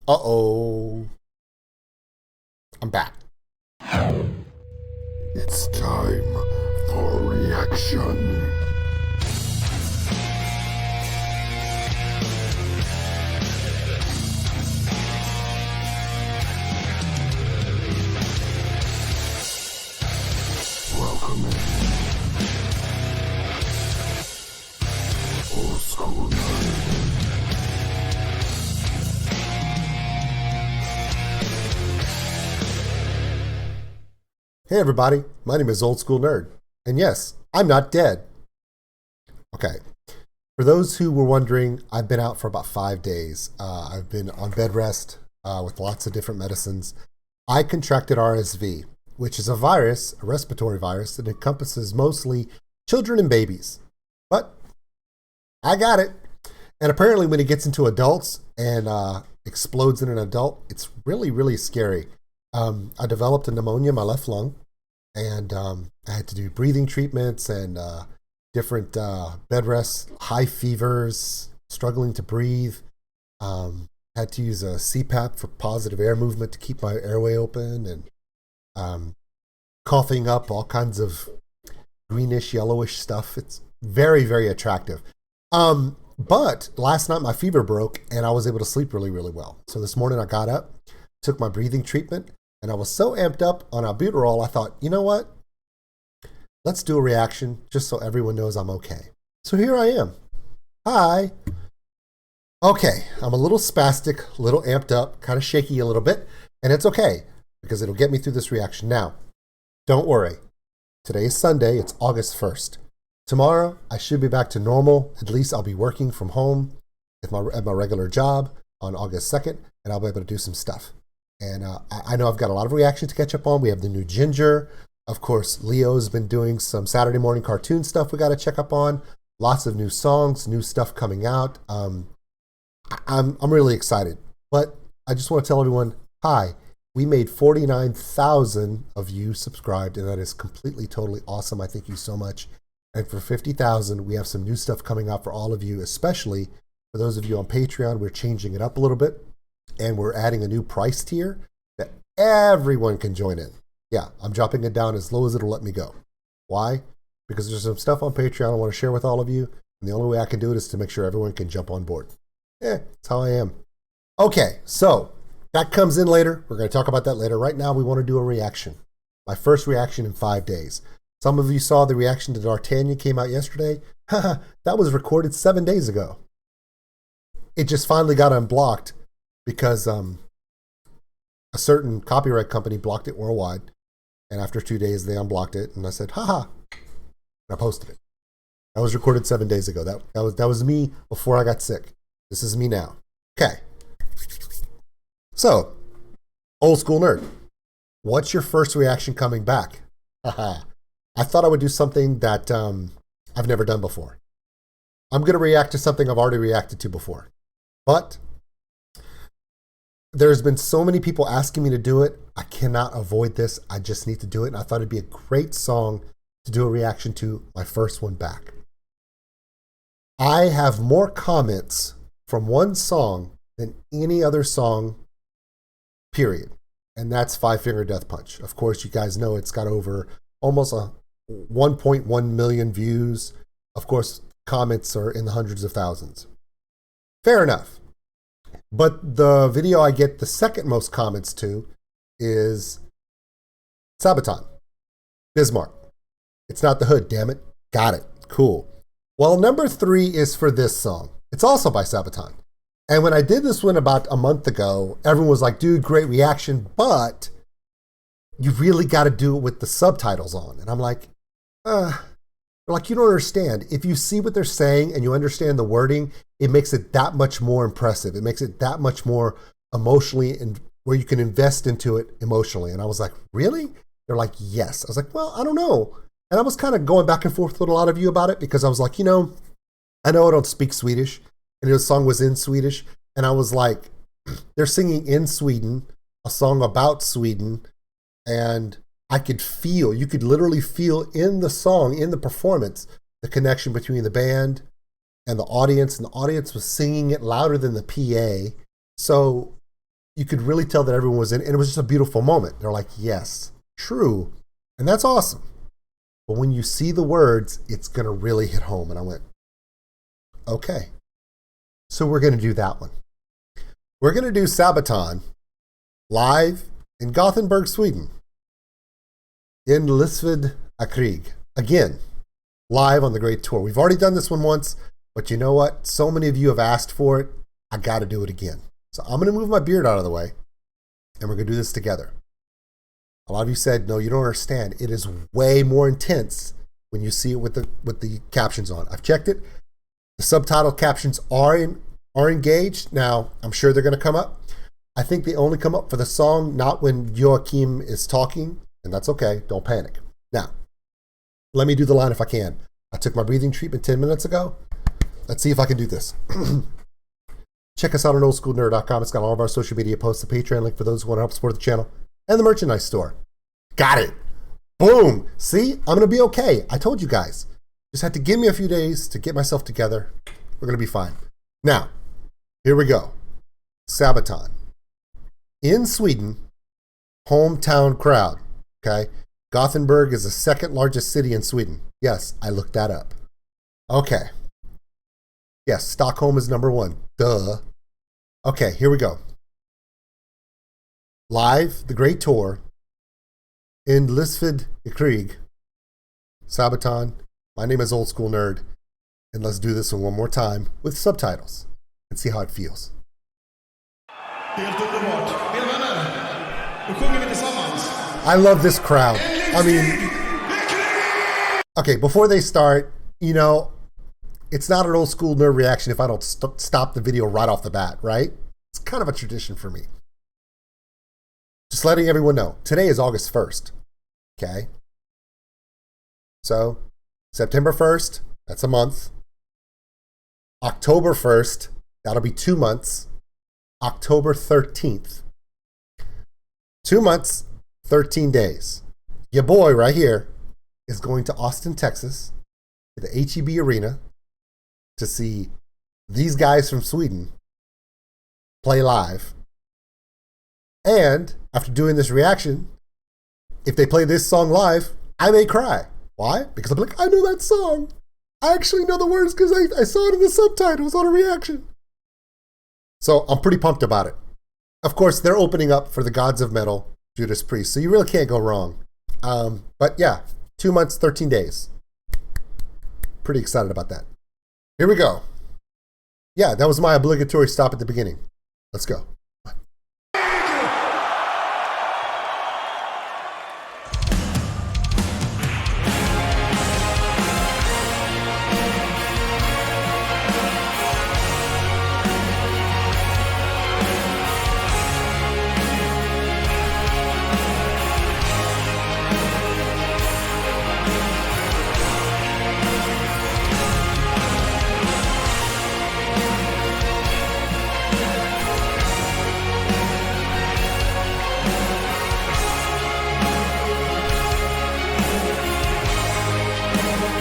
Uh-oh. I'm back. It's time for reaction. Welcome in. Old School Nerd. Hey everybody, my name is OldSkuleNerd. And yes, I'm not dead. Okay. For those who were wondering, I've been out for about 5 days. I've been on bed rest with lots of different medicines. I contracted RSV, which is a virus, a respiratory virus that encompasses mostly children and babies. But I got it. And apparently when it gets into adults and explodes in an adult, it's really, really scary. I developed a pneumonia in my left lung, and I had to do breathing treatments and different bed rests, high fevers, struggling to breathe. Had to use a CPAP for positive air movement to keep my airway open, and coughing up all kinds of greenish, yellowish stuff. It's very, very attractive. But last night my fever broke and I was able to sleep really, really well. So this morning I got up, took my breathing treatment, and I was so amped up on albuterol, I thought, you know what? Let's do a reaction just so everyone knows I'm okay. So here I am. Hi. Okay, I'm a little spastic, a little amped up, kind of shaky a little bit, and it's okay because it'll get me through this reaction. Now, don't worry. Today is Sunday. It's August 1st. Tomorrow, I should be back to normal. At least I'll be working from home at my regular job on August 2nd, and I'll be able to do some stuff. And I know I've got a lot of reaction to catch up on. We have the new Ginger. Of course, Leo's been doing some Saturday morning cartoon stuff we got to check up on. Lots of new songs, new stuff coming out. I'm really excited. But I just want to tell everyone, hi. We made 49,000 of you subscribed, and that is completely, totally awesome. I thank you so much. And for 50,000, we have some new stuff coming out for all of you, especially for those of you on Patreon. We're changing it up a little bit. And we're adding a new price tier that everyone can join in. Yeah, I'm dropping it down as low as it'll let me go. Why? Because there's some stuff on Patreon I want to share with all of you. And the only way I can do it is to make sure everyone can jump on board. That's how I am. Okay, so that comes in later. We're going to talk about that later. Right now, we want to do a reaction. My first reaction in 5 days. Some of you saw the reaction to D'Artagnan came out yesterday. That was recorded 7 days ago. It just finally got unblocked because a certain copyright company blocked it worldwide. And after 2 days, they unblocked it. And I said, haha. And I posted it. That was recorded 7 days ago. That was me before I got sick. This is me now. Okay. So, Old School Nerd, what's your first reaction coming back? Haha. I thought I would do something that I've never done before. I'm going to react to something I've already reacted to before. But there's been so many people asking me to do it. I cannot avoid this. I just need to do it. And I thought it'd be a great song to do a reaction to, my first one back. I have more comments from one song than any other song, period. And that's Five Finger Death Punch. Of course, you guys know it's got over almost 1.1 million views. Of course, comments are in the hundreds of thousands. Fair enough. But the video I get the second most comments to is Sabaton, Bismarck. It's not the hood, damn it. Got it. Cool. Well, number 3 is for this song. It's also by Sabaton. And when I did this one about a month ago, everyone was like, dude, great reaction, but you really got to do it with the subtitles on. And I'm like, like, you don't understand. If you see what they're saying and you understand the wording, it makes it that much more impressive. It makes it that much more emotionally, and where you can invest into it emotionally. And I was like, really? They're like, yes. I was like, well, I don't know. And I was kind of going back and forth with a lot of you about it because I was like, I know I don't speak Swedish, and the song was in Swedish. And I was like, they're singing in Sweden, a song about Sweden. And I could feel, you could literally feel in the song, in the performance, the connection between the band and the audience was singing it louder than the PA. So you could really tell that everyone was in, and it was just a beautiful moment. They're like, yes, true. And that's awesome. But when you see the words, it's going to really hit home. And I went, okay. So we're going to do that one. We're going to do Sabaton live in Gothenburg, Sweden. In Livstid Krig. Again, live on the Great Tour. We've already done this one once, but you know what? So many of you have asked for it. I got to do it again. So I'm going to move my beard out of the way, and we're going to do this together. A lot of you said, no, you don't understand. It is way more intense when you see it with the captions on. I've checked it. The subtitle captions are engaged. Now, I'm sure they're going to come up. I think they only come up for the song, not when Joachim is talking, and that's okay. Don't panic. Now, let me do the line if I can. I took my breathing treatment 10 minutes ago. Let's see if I can do this. Check us out on OldSkuleNerd.com. It's got all of our social media posts, the Patreon link for those who want to help support the channel, and the merchandise store. Got it. Boom. See, I'm going to be okay. I told you guys. Just had to give me a few days to get myself together. We're going to be fine. Now, here we go. Sabaton. In Sweden, hometown crowd. Okay. Gothenburg is the second largest city in Sweden. Yes, I looked that up. Okay. Yes, Stockholm is number one. Duh. Okay, here we go. Live, the Great Tour, in Livstid Krig, Sabaton. My name is OldSkuleNerd, and let's do this one more time with subtitles and see how it feels. I love this crowd. I mean, okay, before they start, you know, it's not an Old School Nerd reaction if I don't stop the video right off the bat, right? It's kind of a tradition for me. Just letting everyone know, today is August 1st, okay? So, September 1st, that's a month. October 1st, that'll be 2 months. October 13th. 2 months, 13 days. Your boy right here is going to Austin, Texas, to the HEB Arena to see these guys from Sweden play live. And after doing this reaction, if they play this song live, I may cry. Why? Because I'm like, I know that song. I actually know the words because I saw it in the subtitles on a reaction. So I'm pretty pumped about it. Of course, they're opening up for the Gods of Metal, Judas Priest, so you really can't go wrong. But yeah, 2 months, 13 days. Pretty excited about that. Here we go. Yeah, that was my obligatory stop at the beginning. Let's go.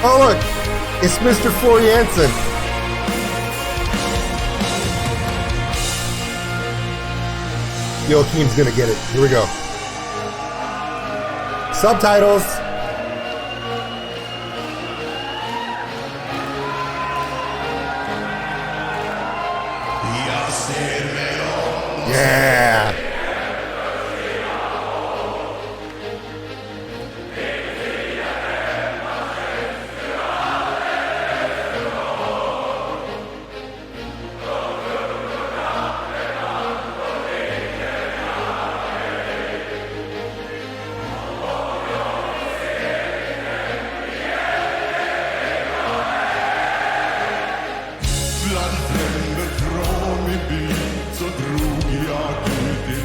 Oh look, it's Mr. Floriansen. Joachim's gonna get it. Here we go. Subtitles. Yeah. Bland fränder från min by så drog jag ut i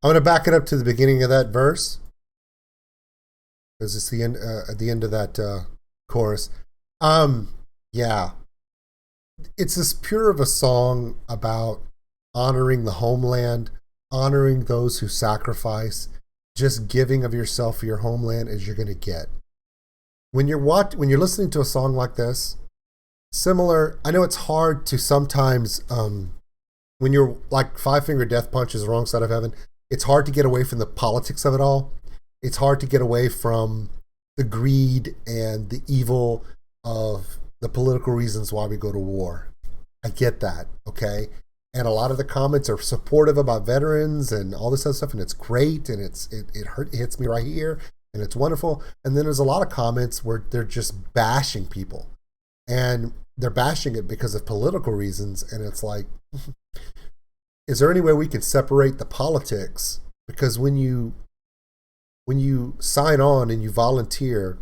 I'm going to back it up to the beginning of that verse because it's the end at the end of that chorus. Yeah, it's as pure of a song about honoring the homeland, honoring those who sacrifice, just giving of yourself for your homeland as you're going to get. When you're listening to a song like this, similar, I know it's hard to sometimes, when you're like Five Finger Death Punch is the wrong side of heaven, it's hard to get away from the politics of it all. It's hard to get away from the greed and the evil of the political reasons why we go to war. I get that, okay? And a lot of the comments are supportive about veterans and all this other stuff, and it's great, and it hits me right here, and it's wonderful. And then there's a lot of comments where they're just bashing people, and they're bashing it because of political reasons, and it's like, is there any way we can separate the politics? Because when you sign on and you volunteer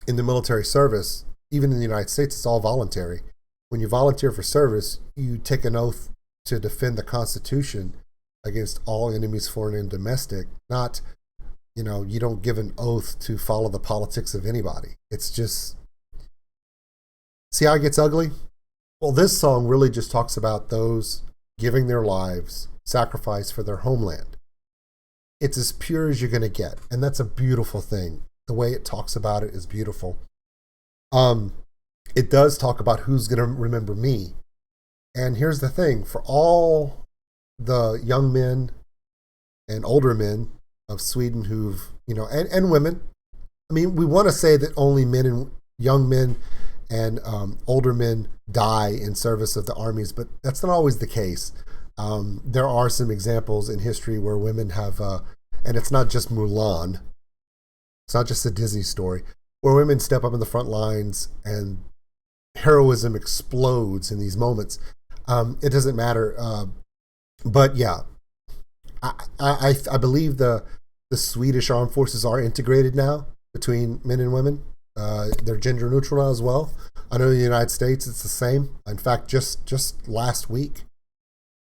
in the military service, even in the United States, it's all voluntary. When you volunteer for service, you take an oath to defend the Constitution against all enemies, foreign and domestic. Not, you don't give an oath to follow the politics of anybody. It's just, see how it gets ugly? Well, this song really just talks about those giving their lives, sacrifice for their homeland. It's as pure as you're going to get. And that's a beautiful thing. The way it talks about it is beautiful. It does talk about who's going to remember me. And here's the thing, for all the young men and older men of Sweden who've, and women, I mean, we want to say that only young men and older men die in service of the armies, but that's not always the case. There are some examples in history where women have, and it's not just Mulan, it's not just a Disney story, where women step up in the front lines and heroism explodes in these moments. It doesn't matter. But yeah, I believe the Swedish armed forces are integrated now between men and women. They're gender neutral now as well. I know in the United States it's the same. In fact, just last week,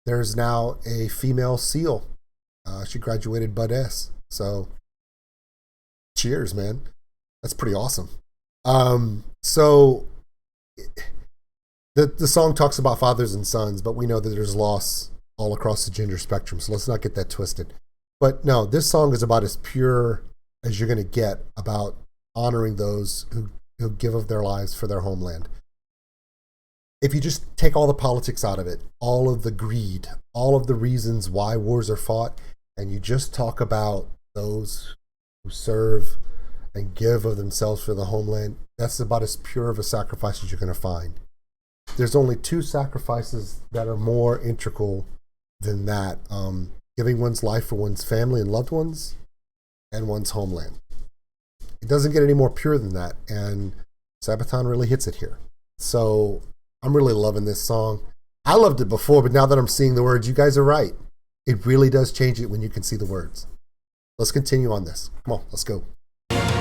there's now a female SEAL. She graduated Bud S. So cheers, man. That's pretty awesome. So the song talks about fathers and sons, but we know that there's loss all across the gender spectrum. So let's not get that twisted. But no, this song is about as pure as you're going to get about honoring those who give of their lives for their homeland. If you just take all the politics out of it, all of the greed, all of the reasons why wars are fought, and you just talk about those who serve and give of themselves for the homeland, that's about as pure of a sacrifice as you're going to find. There's only two sacrifices that are more integral than that. Giving one's life for one's family and loved ones and one's homeland. It doesn't get any more pure than that, and Sabaton really hits it here. So I'm really loving this song. I loved it before, but now that I'm seeing the words, you guys are right. It really does change it when you can see the words. Let's continue on this. Come on, let's go. Lord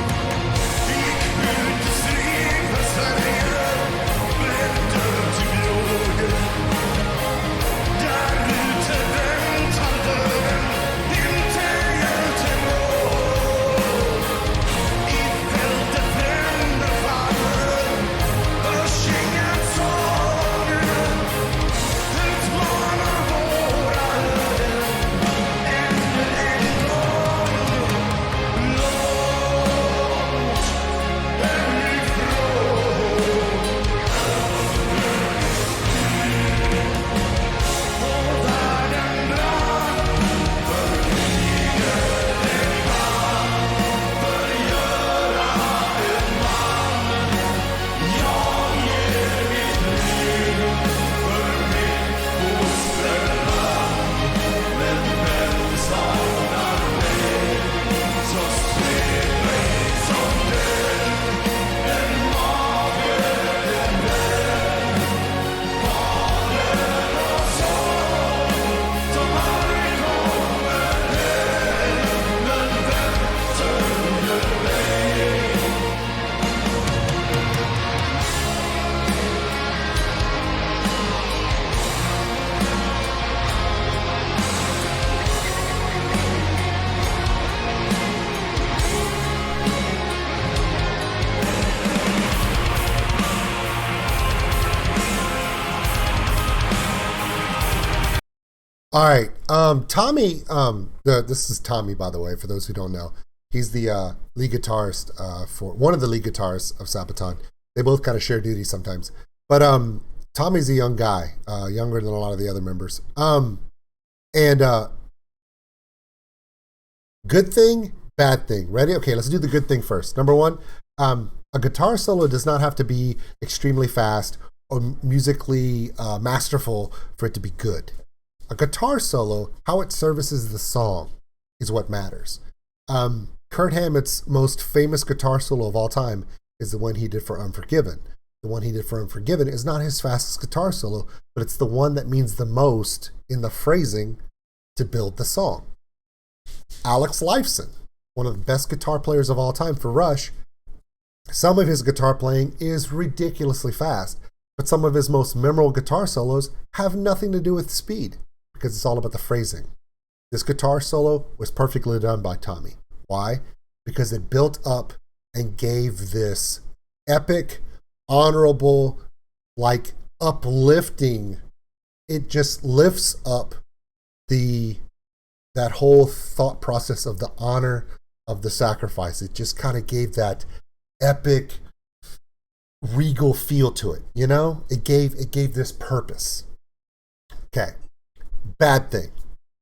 All right. Tommy, this is Tommy, by the way, for those who don't know. He's the lead guitarist for one of the lead guitarists of Sabaton. They both kind of share duties sometimes. But Tommy's a young guy, younger than a lot of the other members. And good thing, bad thing. Ready? Okay, let's do the good thing first. Number one, a guitar solo does not have to be extremely fast or musically masterful for it to be good. A guitar solo, how it services the song, is what matters. Kurt Hammett's most famous guitar solo of all time is the one he did for Unforgiven. The one he did for Unforgiven is not his fastest guitar solo, but it's the one that means the most in the phrasing to build the song. Alex Lifeson, one of the best guitar players of all time for Rush, some of his guitar playing is ridiculously fast, but some of his most memorable guitar solos have nothing to do with speed, because it's all about the phrasing. This guitar solo was perfectly done by Tommy. Why? Because it built up and gave this epic, honorable, like uplifting. It just lifts up that whole thought process of the honor of the sacrifice. It just kind of gave that epic, regal feel to it. You know, it gave this purpose. Okay. Bad thing.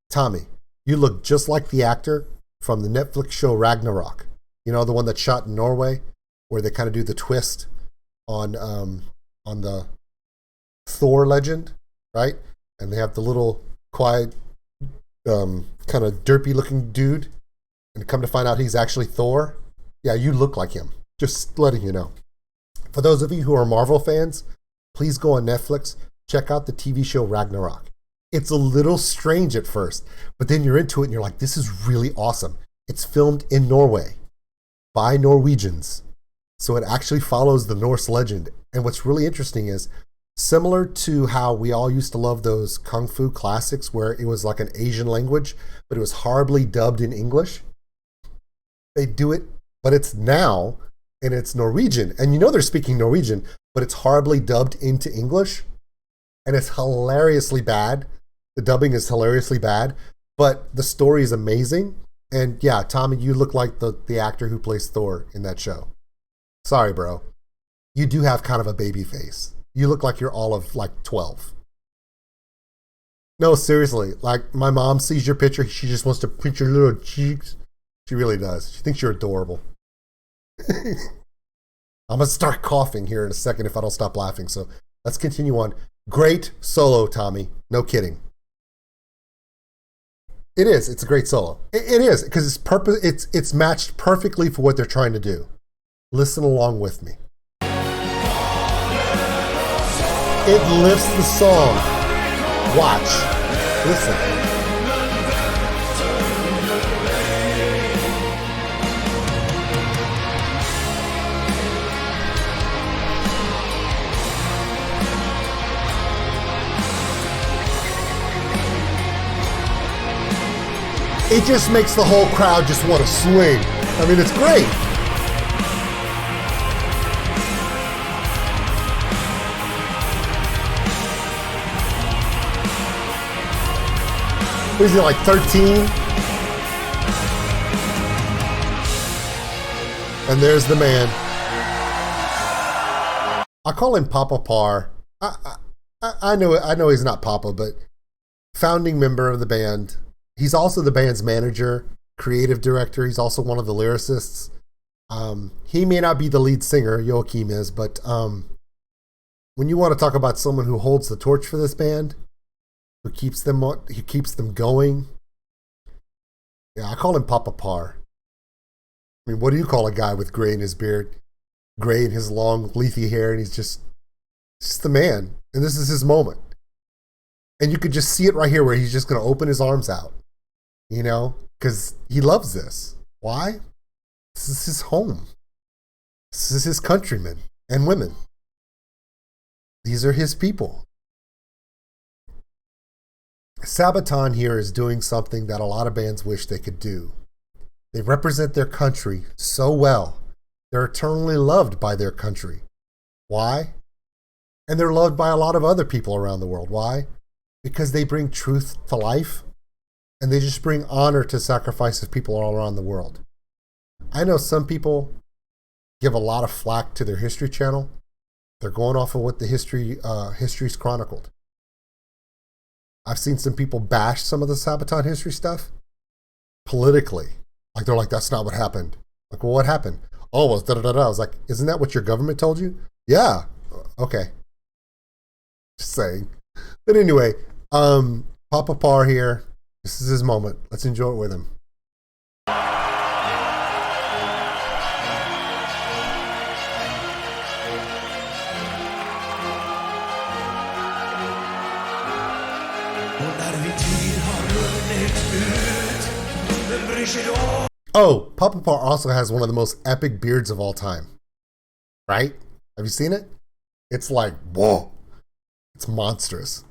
Tommy, you look just like the actor from the Netflix show Ragnarok. You know, the one that's shot in Norway, where they kind of do the twist on the Thor legend, right? And they have the little quiet, kind of derpy looking dude, and come to find out he's actually Thor. Yeah, you look like him. Just letting you know. For those of you who are Marvel fans, please go on Netflix, check out the TV show Ragnarok. It's a little strange at first, but then you're into it and you're like, this is really awesome. It's filmed in Norway by Norwegians. So it actually follows the Norse legend. And what's really interesting is, similar to how we all used to love those Kung Fu classics where it was like an Asian language, but it was horribly dubbed in English. They do it, but it's now, and it's Norwegian. And you know they're speaking Norwegian, but it's horribly dubbed into English. And it's hilariously bad. The dubbing is hilariously bad, but the story is amazing. And yeah, Tommy, you look like the actor who plays Thor in that show. Sorry, bro. You do have kind of a baby face. You look like you're all of like 12. No, seriously. Like, my mom sees your picture. She just wants to pinch your little cheeks. She really does. She thinks you're adorable. I'm going to start coughing here in a second if I don't stop laughing. So let's continue on. Great solo, Tommy. No kidding. It is. It's a great solo. It is, because it's matched perfectly for what they're trying to do. Listen along with me. It lifts the song. Watch. Listen. It just makes the whole crowd just want to swing. I mean, it's great. What is he, like 13? And there's the man. I call him Papa Parr. I know he's not Papa, but founding member of the band. He's also the band's manager, creative director. He's also one of the lyricists. He may not be the lead singer, Joachim is, but when you want to talk about someone who holds the torch for this band, who keeps them going, yeah, I call him Papa Parr. I mean, what do you call a guy with gray in his beard, gray in his long, leafy hair, and he's just the man, and this is his moment. And you could just see it right here where he's just going to open his arms out. You know, because he loves this. Why? This is his home. This is his countrymen and women. These are his people. Sabaton here is doing something that a lot of bands wish they could do. They represent their country so well. They're eternally loved by their country. Why? And they're loved by a lot of other people around the world. Why? because they bring truth to life and they just bring honor to sacrifice of people all around the world. I know some people give a lot of flack to their History Channel. They're going off of what the history's chronicled. I've seen some people bash some of the Sabaton history stuff politically. Like they're like, that's not what happened. Like, well, what happened? Oh, it was da da da da. I was like, isn't that what your government told you? Yeah. Okay. Just saying. But anyway, Papa Par here. This is his moment. Let's enjoy it with him. Oh, Papa Par also has one of the most epic beards of all time. Right? Have you seen it? It's like, whoa. It's monstrous.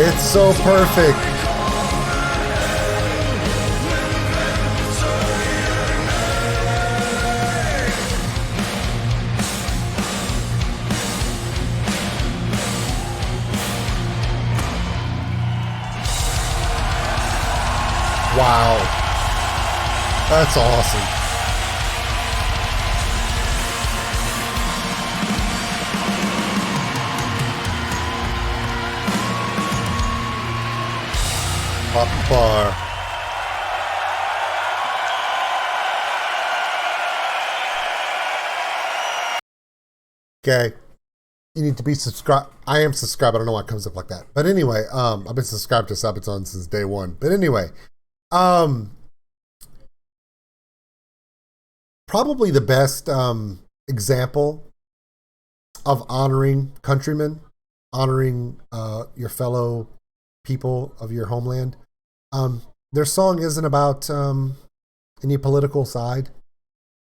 It's so perfect. Wow. That's awesome. Papa Par. Okay. You need to be subscribed. I am subscribed. I don't know why it comes up like that. But anyway, I've been subscribed to Sabaton since day one. But anyway, probably the best example of honoring countrymen, honoring your fellow people of your homeland. Their song isn't about any political side,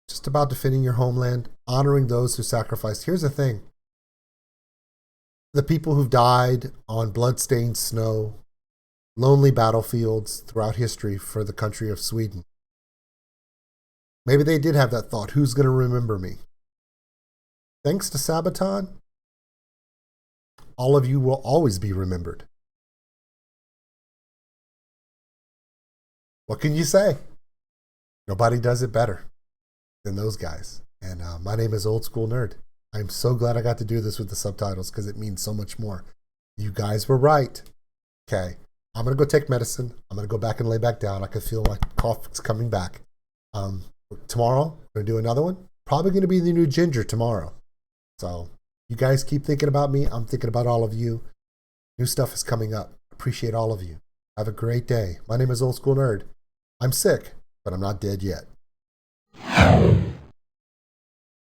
just about defending your homeland, honoring those who sacrificed. Here's the thing. The people who've died on blood-stained snow, lonely battlefields throughout history for the country of Sweden. Maybe they did have that thought, who's going to remember me? Thanks to Sabaton, all of you will always be remembered. What can you say? Nobody does it better than those guys. And my name is Old School Nerd. I'm so glad I got to do this with the subtitles because it means so much more. You guys were right. Okay, I'm going to go take medicine. I'm going to go back and lay back down. I can feel my cough is coming back. Tomorrow, we're going to do another one. Probably going to be the new Ginger tomorrow. So you guys keep thinking about me. I'm thinking about all of you. New stuff is coming up. Appreciate all of you. Have a great day. My name is Old School Nerd. I'm sick, but I'm not dead yet.